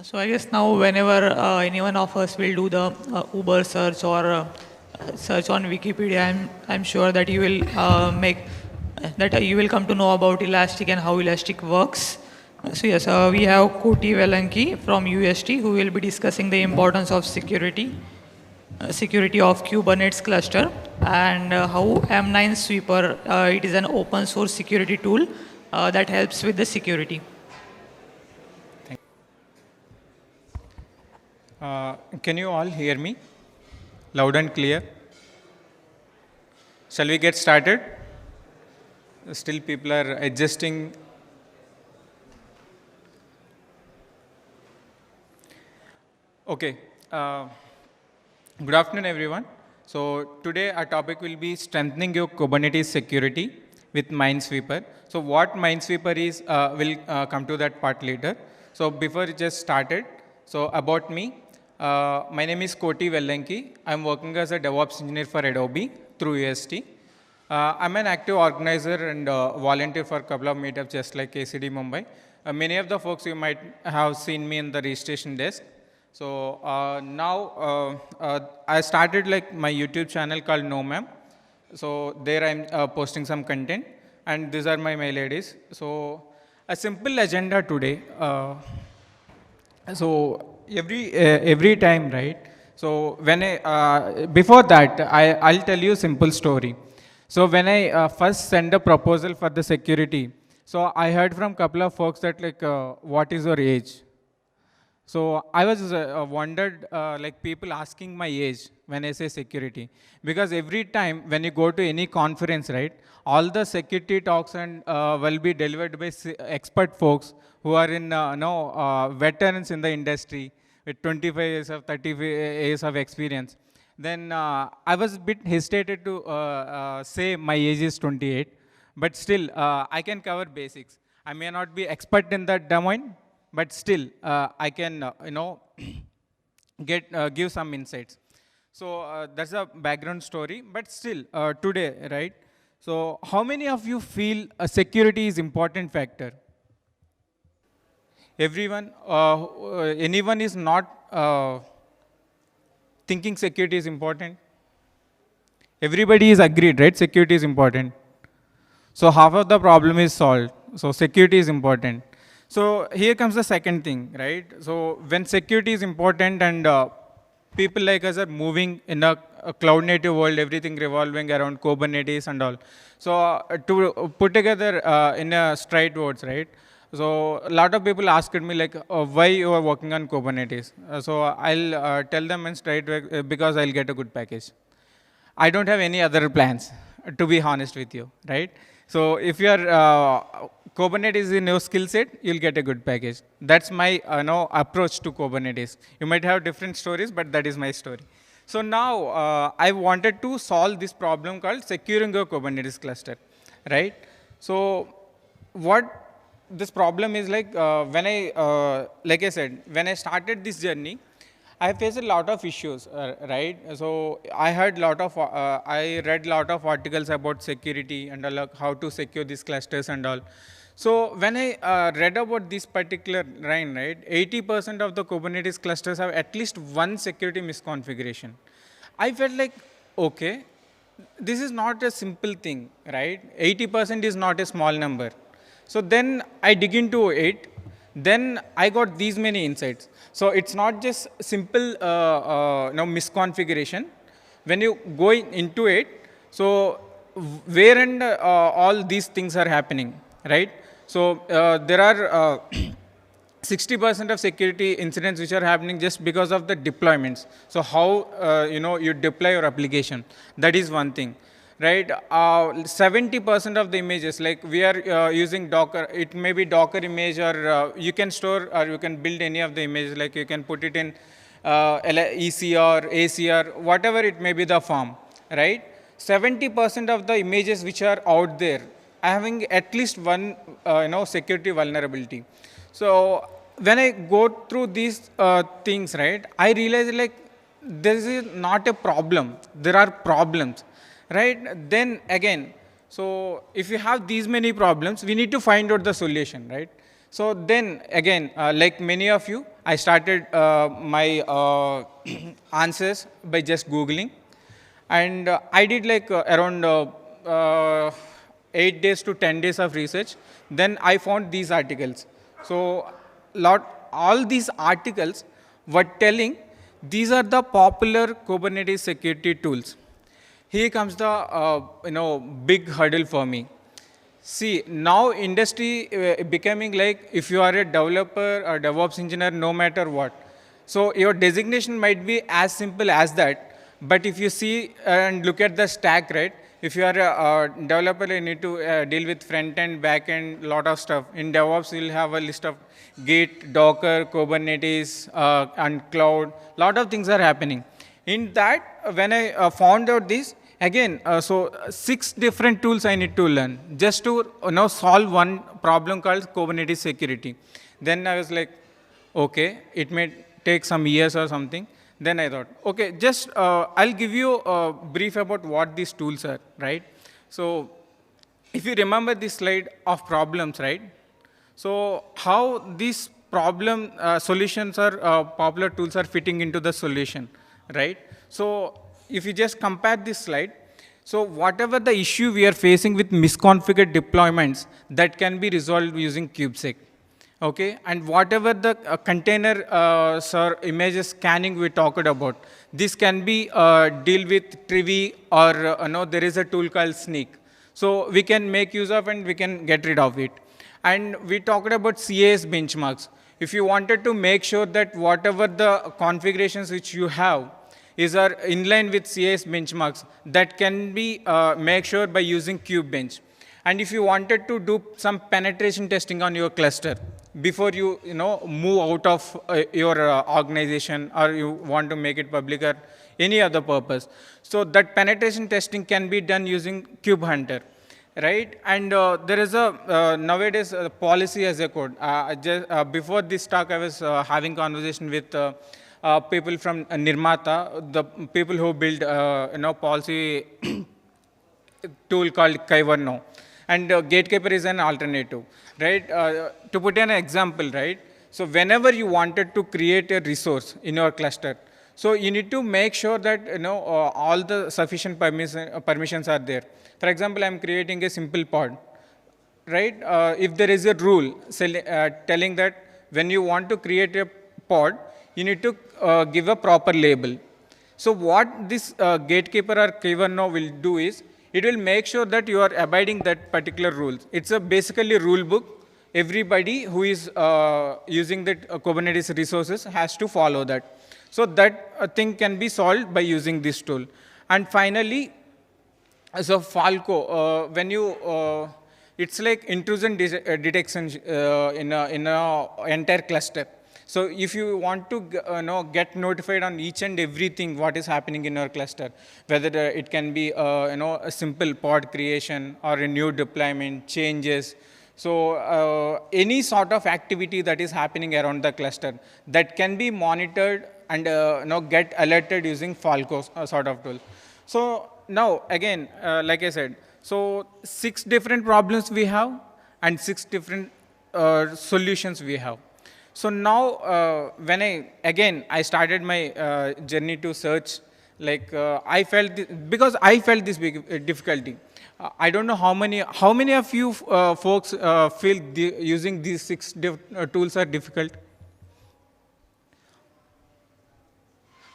So I guess now whenever any one of us will do the Uber search or search on Wikipedia, I'm sure that you will make that you will come to know about Elastic and how Elastic works. So yes, we have Koti Velanki from UST who will be discussing the importance of security of Kubernetes cluster and how m9sweeper it is an open source security tool that helps with the security. Can you all hear me? Loud and clear. Shall we get started? Still people are adjusting. Okay. Good afternoon, everyone. So today our topic will be strengthening your Kubernetes security with Minesweeper. So what Minesweeper is, we'll come to that part later. So before it just started, so about me, my name is Koti Velanki. I'm working as a DevOps engineer for Adobe through UST. I'm an active organizer and volunteer for a couple of meetups just like KCD Mumbai. Many of the folks you might have seen me in the registration desk. So now I started like my YouTube channel called No So there I'm posting some content and these are my mail IDs. So a simple agenda today. So every time, right? So when before that, I'll tell you a simple story. So when I first sent a proposal for the security, so I heard from a couple of folks that like, what is your age? So I was wondered, like people asking my age when I say security, because every time when you go to any conference, right, all the security talks and will be delivered by expert folks who are in veterans in the industry with 25 years of 30 years of experience. Then I was a bit hesitated to say my age is 28, but still I can cover basics. I may not be expert in that domain, but still I can give some insights. So that's a background story, but still today, right? So how many of you feel security is important factor? Everyone, anyone is not thinking security is important? Everybody is agreed, right? Security is important. So half of the problem is solved. So security is important. So here comes the second thing, right? So when security is important and people like us are moving in a cloud native world, everything revolving around Kubernetes and all. So to put together in a straight words, right? So a lot of people asked me like, why you are working on Kubernetes? So I'll tell them in straight way, because I'll get a good package. I don't have any other plans, to be honest with you, right? So if your Kubernetes is in your skill set, you'll get a good package. That's my approach to Kubernetes. You might have different stories, but that is my story. So now I wanted to solve this problem called securing your Kubernetes cluster, right? So what this problem is like, when like I said, when I started this journey, I faced a lot of issues, right? So I read a lot of articles about security and how to secure these clusters and all. So when I read about this particular line, right, 80% of the Kubernetes clusters have at least one security misconfiguration. I felt like, okay, this is not a simple thing, right? 80% is not a small number. So then I dig into it. Then I got these many insights. So it's not just simple misconfiguration. When you go into it, so where and all these things are happening, right? So there are 60% of security incidents which are happening just because of the deployments. So how you deploy your application, that is one thing. Right, 70% of the images, like we are using Docker, it may be Docker image or you can store or you can build any of the images, like you can put it in ECR, ACR, whatever it may be the form, right? 70% of the images which are out there are having at least one security vulnerability. So when I go through these things, right, I realize like this is not a problem, there are problems. Right? Then again, so if you have these many problems, we need to find out the solution, right? So then again, like many of you, I started my answers by just Googling. And I did like around 8 days to 10 days of research. Then I found these articles. So all these articles were telling these are the popular Kubernetes security tools. Here comes the big hurdle for me. See, now industry becoming like if you are a developer or DevOps engineer, no matter what. So your designation might be as simple as that. But if you see and look at the stack, right? If you are a developer, you need to deal with front end, back end, lot of stuff. In DevOps, you'll have a list of Git, Docker, Kubernetes, and cloud. Lot of things are happening. In that, when I found out this, again, so 6 different tools I need to learn just to solve one problem called Kubernetes security. Then I was like, okay, it may take some years or something. Then I thought, okay, just I'll give you a brief about what these tools are, right? So if you remember this slide of problems, right? So how these problem solutions or popular tools are fitting into the solution, right? So if you just compare this slide, so whatever the issue we are facing with misconfigured deployments, that can be resolved using kubesec. Okay, and whatever the container images scanning we talked about, this can be deal with Trivi or there is a tool called Sneak. So we can make use of and we can get rid of it. And we talked about CAS benchmarks. If you wanted to make sure that whatever the configurations which you have are in line with CAS benchmarks, that can be made sure by using KubeBench. And if you wanted to do some penetration testing on your cluster before you move out of your organization or you want to make it public or any other purpose, so that penetration testing can be done using KubeHunter, right? And there is a nowadays policy as a code. Before this talk, I was having conversation with people from Nirmata, the people who build policy tool called Kyverno. And Gatekeeper is an alternative, right? To put an example, right? So whenever you wanted to create a resource in your cluster, so you need to make sure that all the sufficient permissions are there. For example, I'm creating a simple pod, right? If there is a rule telling that when you want to create a pod, you need to give a proper label. So what this Gatekeeper or Kyverno will do is, it will make sure that you are abiding that particular rules. It's a basically rule book. Everybody who is using the Kubernetes resources has to follow that. So that thing can be solved by using this tool. And finally, so Falco, when you, it's like intrusion detection in a entire cluster. So if you want to get notified on each and everything what is happening in your cluster, whether it can be a simple pod creation or a new deployment, changes. So any sort of activity that is happening around the cluster that can be monitored and get alerted using Falco sort of tool. So now again, like I said, so 6 different problems we have and 6 different solutions we have. So now, when I started my journey to search, like I felt, because I felt this big difficulty. I don't know how many of you folks feel using these 6 tools are difficult?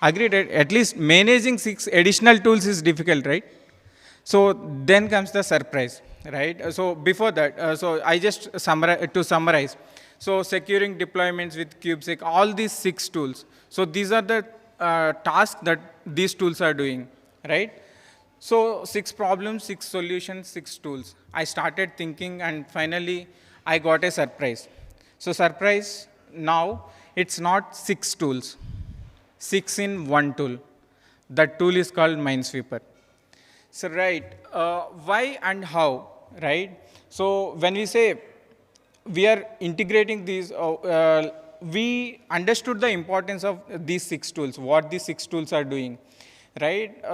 Agreed, at least managing 6 additional tools is difficult, right? So then comes the surprise, right? So before that, so I just summarize. So securing deployments with kubesec, all these 6 tools. So these are the tasks that these tools are doing, right? So 6 problems, 6 solutions, 6 tools. I started thinking and finally I got a surprise. So surprise, now it's not 6 tools, 6 in 1 tool. That tool is called m9sweeper. So right, why and how, right? So when we say we are integrating these, we understood the importance of these 6 tools, what these 6 tools are doing, right?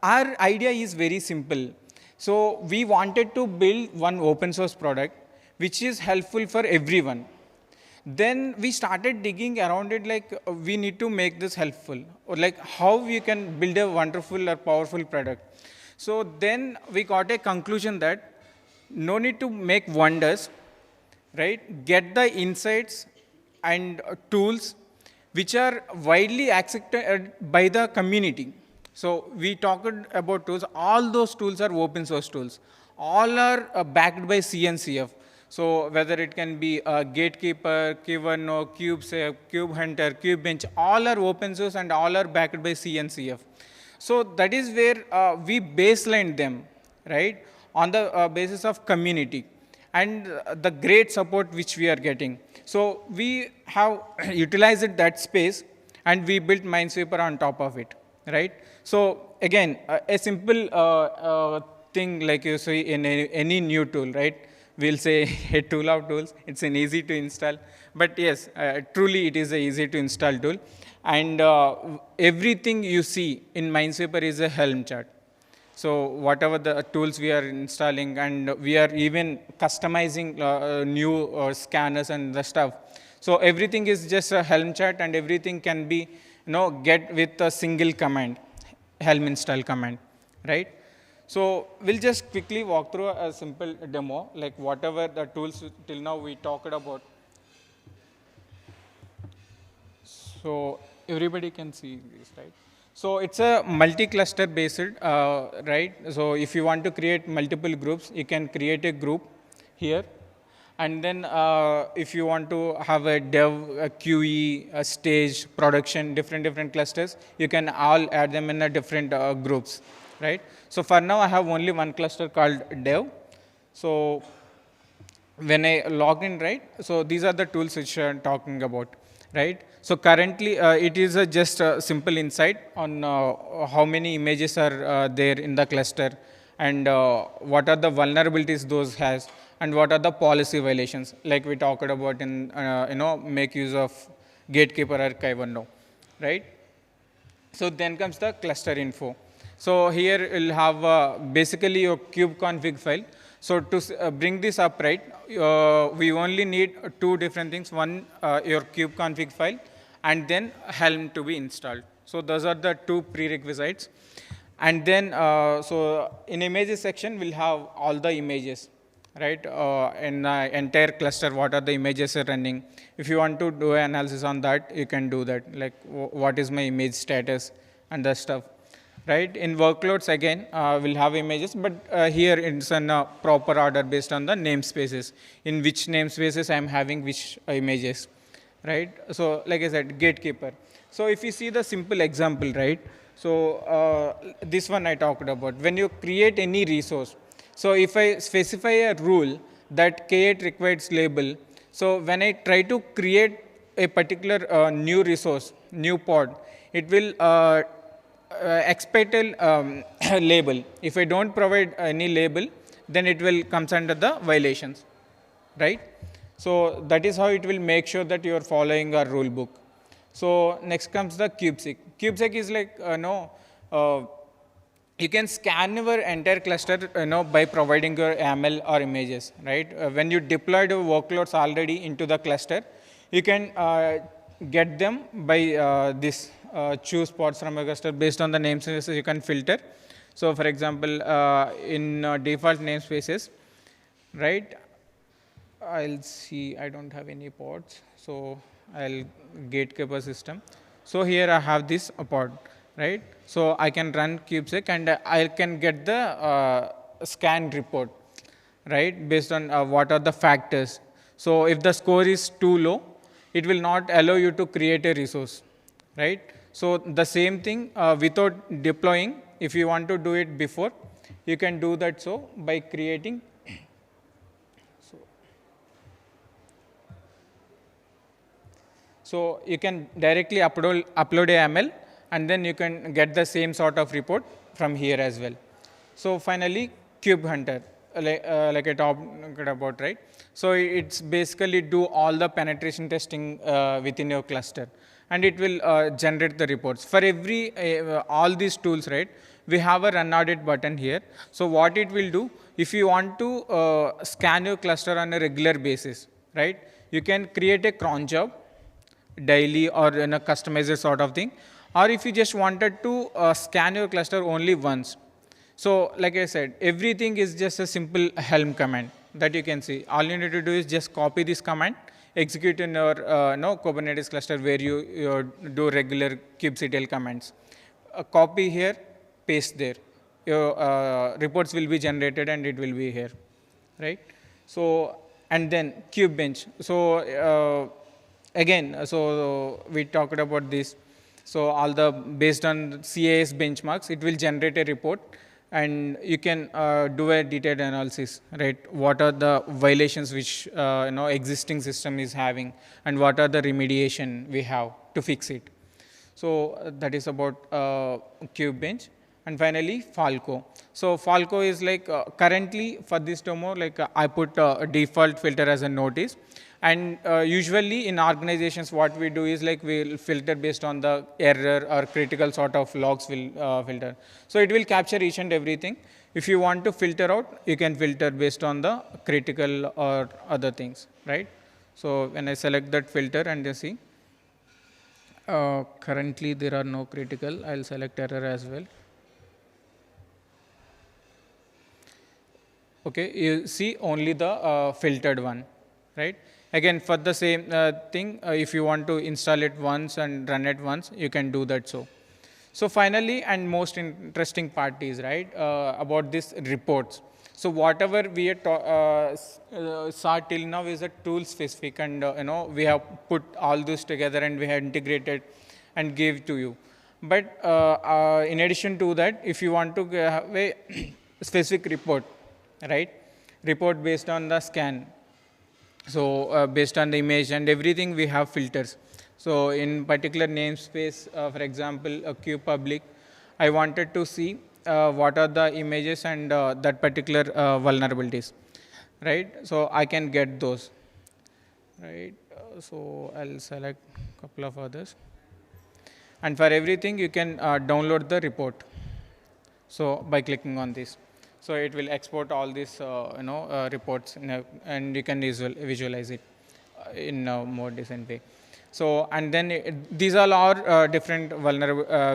Our idea is very simple. So we wanted to build one open source product which is helpful for everyone. Then we started digging around it, like we need to make this helpful, or like how we can build a wonderful or powerful product. So then we got a conclusion that no need to make wonders, right? Get the insights and tools which are widely accepted by the community. So we talked about tools. All those tools are open source tools. All are backed by CNCF. So whether it can be Gatekeeper, Kivano, CubeSafe, KubeHunter, KubeBench, all are open source and all are backed by CNCF. So that is where we baseline them, right, on the basis of community and the great support which we are getting. So we have utilized that space and we built Minesweeper on top of it, right? So again, a simple thing like you see in any new tool, right? We'll say a tool of tools. It's an easy to install, but yes, truly it is a easy to install tool. And everything you see in Minesweeper is a Helm chart. So whatever the tools we are installing, and we are even customizing new scanners and the stuff. So everything is just a Helm chart, and everything can be get with a single command, Helm install command, right? So we'll just quickly walk through a simple demo, like whatever the tools till now we talked about. So everybody can see this, right? So it's a multi-cluster based, right? So if you want to create multiple groups, you can create a group here. And then if you want to have a dev, a QE, a stage, production, different clusters, you can all add them in a different groups, right? So for now, I have only one cluster called dev. So when I log in, right, so these are the tools which I'm talking about, right? So currently, it is just a simple insight on how many images are there in the cluster, and what are the vulnerabilities those has, and what are the policy violations, like we talked about in make use of Gatekeeper or Kivano, right? So then comes the cluster info. So here we'll have basically your kubeconfig file. So to bring this up, right, we only need two different things. One, your kubeconfig file, and then Helm to be installed. So those are the two prerequisites. And then, so in images section, we'll have all the images, right? In the entire cluster, what are the images are running. If you want to do an analysis on that, you can do that. Like, what is my image status and the stuff. Right? In workloads, again, we'll have images, but here it's in a proper order based on the namespaces. In which namespaces I'm having which images, right? So like I said, Gatekeeper. So if you see the simple example, right? So this one I talked about. When you create any resource, so if I specify a rule that K8 requires label, so when I try to create a particular new resource, new pod, it will expect a label. If I don't provide any label, then it will comes under the violations, right? So that is how it will make sure that you are following our rule book. So next comes the kubesec. Kubesec is like you can scan your entire cluster by providing your YAML or images, right? When you deployed your workloads already into the cluster, you can get them by this. Choose pods from a cluster based on the namespaces you can filter. So for example, in default namespaces, right, I'll see I don't have any pods, so I'll Gatekeeper system. So here I have this pod, right? So I can run kubesec and I can get the scan report, right, based on what are the factors. So if the score is too low, it will not allow you to create a resource, right? So the same thing without deploying, if you want to do it before, you can do that so by creating. So you can directly upload a YAML, and then you can get the same sort of report from here as well. So finally, KubeHunter. like I talked about, right? So it's basically do all the penetration testing within your cluster, and it will generate the reports for every all these tools, right? We have a run audit button here. So what it will do, if you want to scan your cluster on a regular basis, right? You can create a cron job daily or in a customized sort of thing, or if you just wanted to scan your cluster only once. So like I said, everything is just a simple Helm command that you can see. All you need to do is just copy this command, execute in your Kubernetes cluster where you do regular kubectl commands. Copy here, paste there. Your reports will be generated and it will be here, right? So, and then Kubebench. So again, so we talked about this. So all the based on CAS benchmarks, it will generate a report, and you can do a detailed analysis, right? What are the violations which existing system is having, and what are the remediation we have to fix it. So that is about Kubebench. And finally, Falco. So Falco is like currently for this demo, like I put a default filter as a notice. And usually in organizations, what we do is like we'll filter based on the error or critical sort of logs will filter. So it will capture each and everything. If you want to filter out, you can filter based on the critical or other things, right? So when I select that filter and you see, currently there are no critical, I'll select error as well. Okay, you see only the filtered one, right? Again, for the same thing, if you want to install it once and run it once, you can do that so. So finally, and most interesting part is, right, about this reports. So whatever we saw till now is a tool specific, and we have put all this together and we have integrated and give to you. But in addition to that, if you want to have a specific report, right? Report based on the scan. So based on the image and everything, we have filters. So in particular namespace, for example, a kubepublic, I wanted to see what are the images and that particular vulnerabilities, right? So I can get those, right? So I'll select a couple of others. And for everything, you can download the report. So by clicking on this. So it will export all these reports and you can visualize it in a more decent way. So and then these all are different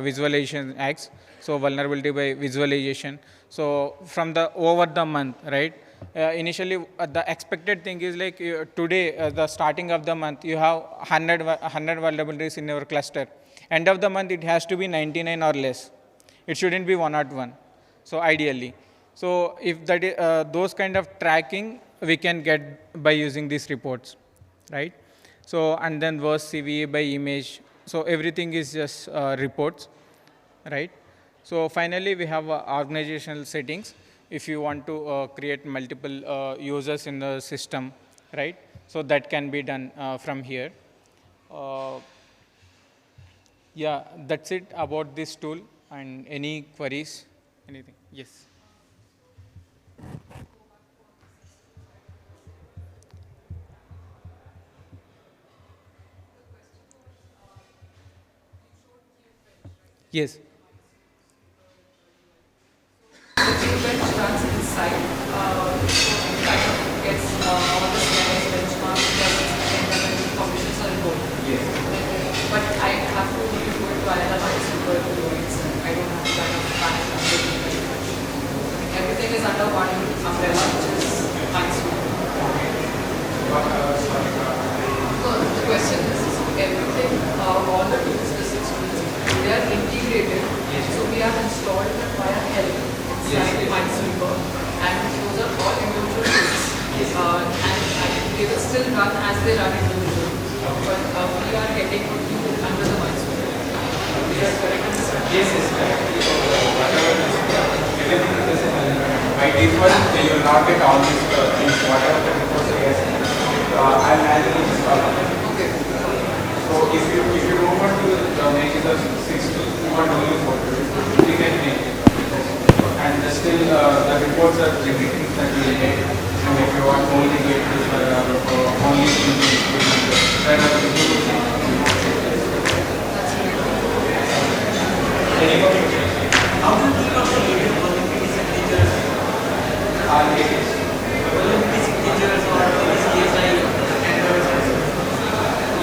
visualization acts. So vulnerability by visualization. So from the over the month, right? Initially the expected thing is like today the starting of the month you have 100 vulnerabilities in your cluster. End of the month it has to be 99 or less. It shouldn't be 101. So ideally. So if that is, those kind of tracking we can get by using these reports, right? So and then verse CVE by image. So everything is just reports, right? So finally we have organizational settings. If you want to create multiple users in the system, right? So that can be done from here. Yeah, that's it about this tool. And any queries? Anything? Yes. Yes. Kubernetes runs inside, it kind of gets all the CIS benchmarks, permissions are good. Yes. But I have to really do it via the m9sweeper to do it. I don't have to kind of manage everything very much. Everything is under one umbrella, which is m9sweeper. So the question is, everything, all the tools, the 6 tools, they are integrated. Yes. So we have installed them via Helm inside m9sweeper, and those are all individual tools. Yes. And they will still run as they run individually. But we are getting you under the m9sweeper. Is that correct? Yes, yes, correct. Everything is by default, you will not get all these things, whatever the reports are getting. I'll manually install them. Okay. So if you don't want to make it a 6 tools, you want only 4 tools, you can make it. And and still the reports are generating that you will get. If you want only get this only then any more questions? How do you think of the area of vulnerability signatures? Vulnerability signatures or CSI standards?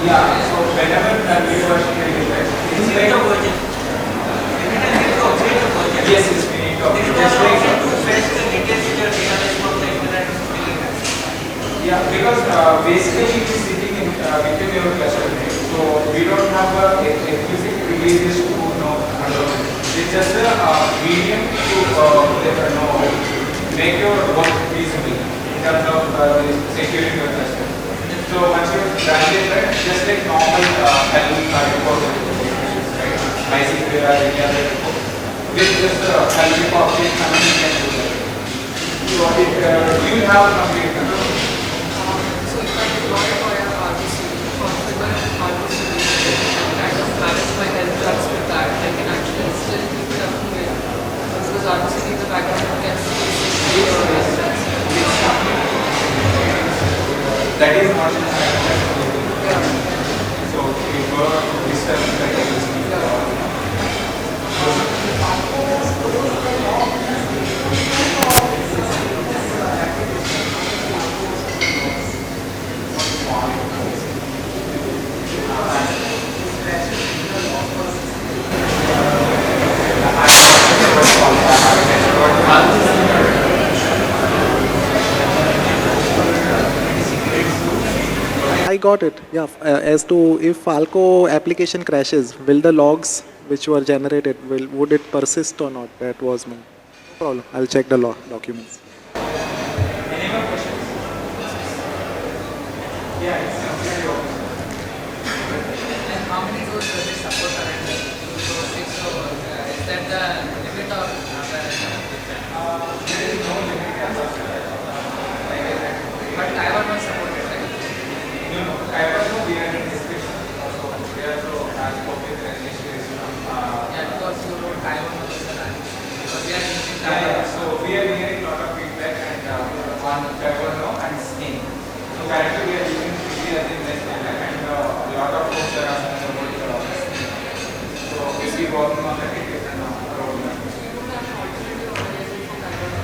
Yeah, so whenever the new version is released, it's like The version. Every time you have to upgrade the version. yes, it's we need to There is update. no Just like option to fetch the details in your database from the internet or something like that. yeah, because basically it is sitting in within your cluster, right? So we don't have a explicit privileges to know. It's just a medium to make your work feasible in terms of securing your cluster. So once you done it, right, just like normal help report, right? MySQL or any other report, with just help report update command you can do that. So you have a complete control. So if I deploy via RDC, configure RDC, and kind of manage my health charts with that, I can actually still keep it up to date. Because RDC needs a background that can see your health charts. That is not Yeah. so if you discuss that is I got it. Yeah. As to if Falco application crashes, will the logs which were generated would it persist or not? That was my problem. I'll check the log documents. any more questions? Yeah, it's completely open. And how many rows does it support currently? So 6 rows. Is that the limit of There is no limit as of now. Like I said, but Taiwan was supported, right? I was no we are in discussion. So we are so as public registration. Yeah, because you wrote Taiwan was the land. Because we are using Yeah, Taiwan. so we are hearing a lot of feedback and on February and Spain. So currently we are using Fiji as in West Island and a lot of folks are asking about Spain. So we'll be working on that and roadmap. We don't have an alternative organization for Taiwan.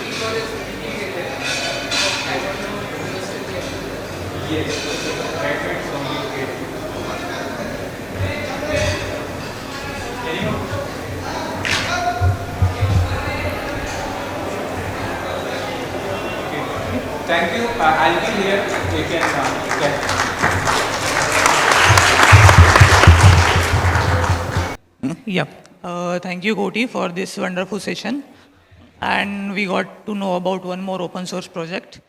Because it's integrated. So Taiwan will still be able to. Yes, right, it's only great. Any more? Okay. Thank you. I'll be here. You can Yeah. Thank you, Koti, for this wonderful session. And we got to know about one more open source project.